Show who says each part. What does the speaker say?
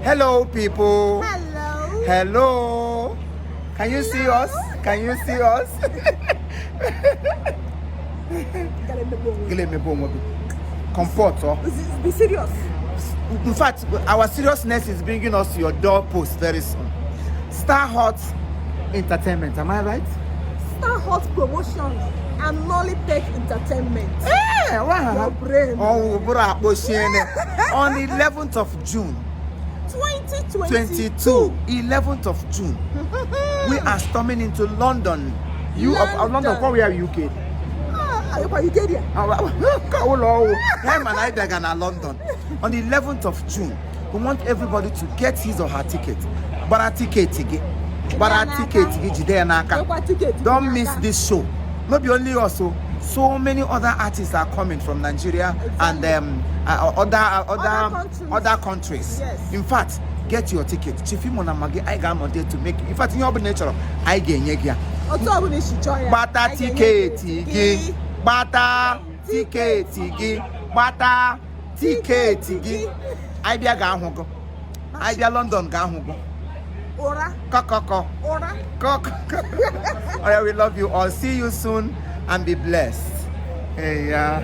Speaker 1: Hello, people.
Speaker 2: Hello.
Speaker 1: Hello. Can you see us? Can you see us? Comfort, oh.
Speaker 2: Be serious.
Speaker 1: In fact, our seriousness is bringing us to your doorpost very soon. Star Hot Entertainment, am I right?
Speaker 2: Star Hot Promotions and Lollipop Entertainment.
Speaker 1: Hey, wow.
Speaker 2: Your brain.
Speaker 1: Oh, on the 11th of June
Speaker 2: 2022.
Speaker 1: 11th of June, we are storming into London. You of London, where we are UK.
Speaker 2: You get it?
Speaker 1: London. On the 11th of June, we want everybody to get his or her ticket. Bara ticket. Don't miss this show. Not only also, so many other artists are coming from Nigeria and other countries.
Speaker 2: Yes.
Speaker 1: In fact, get your ticket. Chiefimocomedylatest, I got on there to make. In fact, in your nature, I get here. Bata ticket gi. Bata ticket gi. Bata ticket gi. I be ga I be London ga
Speaker 2: Ora.
Speaker 1: Kokoko.
Speaker 2: Ora.
Speaker 1: Oh yeah, we love you all. See you soon and be blessed. Hey, yeah.